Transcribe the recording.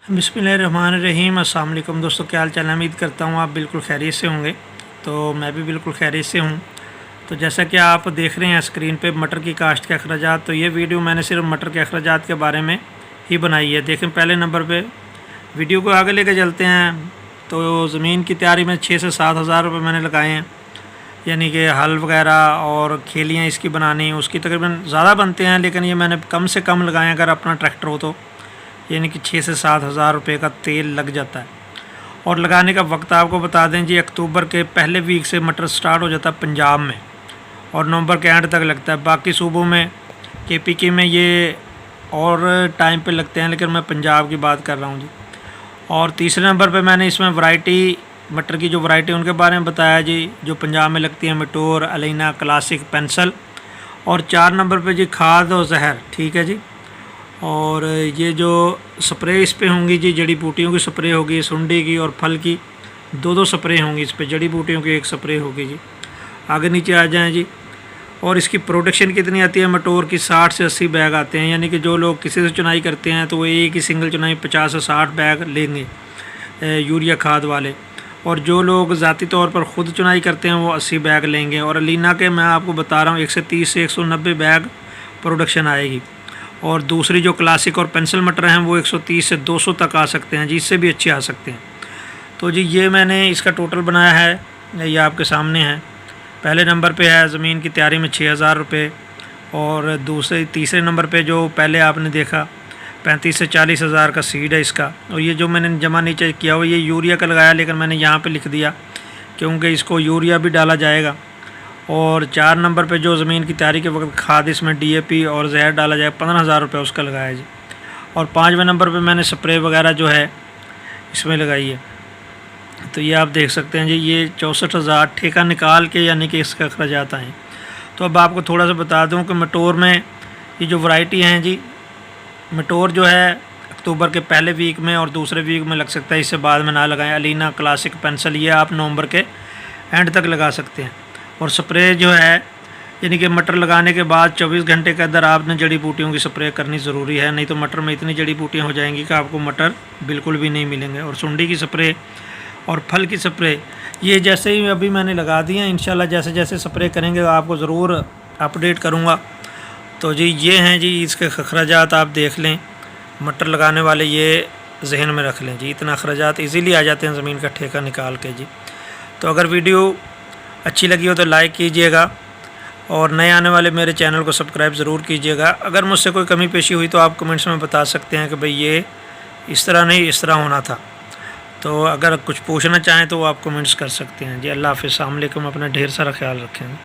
बिस्मिल्लाहिर्रहमानिर्रहीम। अस्सलाम वालेकुम दोस्तों, क्या हाल चाल है। उम्मीद करता हूँ आप बिल्कुल खैरियत से होंगे। तो मैं भी बिल्कुल खैरियत से हूँ। तो जैसा कि आप देख रहे हैं स्क्रीन पे मटर की काश्त के अखराजात, तो ये वीडियो मैंने सिर्फ मटर के अखराजात के बारे में ही बनाई है। देखें, पहले नंबर पे वीडियो को आगे लेकर चलते हैं। तो ज़मीन की तैयारी में 6 से 7 हज़ार रुपये मैंने लगाए हैं, यानी कि हल वगैरह और खेलियाँ इसकी बनानी, उसकी तकरीबन ज़्यादा बनते हैं, लेकिन ये मैंने कम से कम लगाए अगर अपना ट्रैक्टर हो तो, यानी कि 6 से 7 हज़ार रुपये का तेल लग जाता है। और लगाने का वक्त आपको बता दें जी, अक्टूबर के पहले वीक से मटर स्टार्ट हो जाता है पंजाब में और नवंबर के एंड तक लगता है। बाकी सूबों में KPK में ये और टाइम पे लगते हैं, लेकिन मैं पंजाब की बात कर रहा हूँ जी। और तीसरे नंबर पे मैंने इसमें वैरायटी, मटर की जो वैरायटी उनके बारे में बताया जी, जो पंजाब में लगती है, मेटोर, अलीना, क्लासिक, पेंसिल। और 4 नंबर पे जी खाद और जहर, ठीक है जी। और ये जो स्प्रे इस पे होंगी जी, जड़ी बूटियों की स्प्रे होगी, सुंडी की और फल की, दो स्प्रे होंगी इस पे। जड़ी बूटियों की एक स्प्रे होगी जी। आगे नीचे आ जाएं जी। और इसकी प्रोडक्शन कितनी आती है मटोर की, 60 से 80 बैग आते हैं। यानी कि जो लोग किसी से चुनाई करते हैं तो वो एक ही सिंगल चुनाई 50 से 60 बैग लेंगे यूरिया खाद वाले। और जो लोग ज़ाती तौर पर ख़ुद चुनाई करते हैं वो 80 बैग लेंगे। और अलीना के मैं आपको बता रहा हूँ 130 से 190 बैग प्रोडक्शन आएगी। और दूसरी जो क्लासिक और पेंसिल मटर हैं वो 130 से 200 तक आ सकते हैं जी, इससे भी अच्छे आ सकते हैं। तो जी ये मैंने इसका टोटल बनाया है, ये आपके सामने है। पहले नंबर पे है ज़मीन की तैयारी में 6,000 रुपये। और तीसरे नंबर पे जो पहले आपने देखा 35 से 40 हज़ार का सीड है इसका। और ये जो मैंने जमा नीचे किया हुआ ये यूरिया का लगाया, लेकिन मैंने यहाँ पे लिख दिया क्योंकि इसको यूरिया भी डाला जाएगा। और 4 नंबर पे जो ज़मीन की तैयारी के वक्त खाद इसमें DAP और जहर डाला जाए 15,000 रुपये उसका लगाया जी। और 5वें नंबर पे मैंने स्प्रे वगैरह जो है इसमें लगाई है। तो ये आप देख सकते हैं जी, ये 64,000 ठेका निकाल के यानी कि इसका अखराजात आए। तो अब आपको थोड़ा सा बता दूं कि मटोर में ये जो वैरायटी हैं जी, मटोर जो है अक्टूबर के पहले वीक में और दूसरे वीक में लग सकता है, इससे बाद में ना लगाएं। अलीना, क्लासिक, पेंसिल ये आप नवंबर के एंड तक लगा सकते हैं। और स्प्रे जो है यानी कि मटर लगाने के बाद 24 घंटे के अंदर आपने जड़ी बूटियों की स्प्रे करनी ज़रूरी है, नहीं तो मटर में इतनी जड़ी बूटियाँ हो जाएंगी कि आपको मटर बिल्कुल भी नहीं मिलेंगे। और सुंडी की स्प्रे और फल की स्प्रे ये जैसे ही अभी मैंने लगा दी हैं, इंशाल्लाह जैसे जैसे स्प्रे करेंगे आपको ज़रूर अपडेट करूँगा। तो जी ये हैं जी इसके अखराजात, आप देख लें। मटर लगाने वाले ये जहन में रख लें जी, इतना अखराजात इजीली आ जाते हैं ज़मीन का ठेका निकाल के जी। तो अगर वीडियो अच्छी लगी हो तो लाइक कीजिएगा और नए आने वाले मेरे चैनल को सब्सक्राइब ज़रूर कीजिएगा। अगर मुझसे कोई कमी पेशी हुई तो आप कमेंट्स में बता सकते हैं कि भाई ये इस तरह नहीं, इस तरह होना था। तो अगर कुछ पूछना चाहें तो वो आप कमेंट्स कर सकते हैं जी। अल्लाह हाफ़िज़, अस्सलाम वालेकुम, अपना ढेर सारा ख्याल रखें।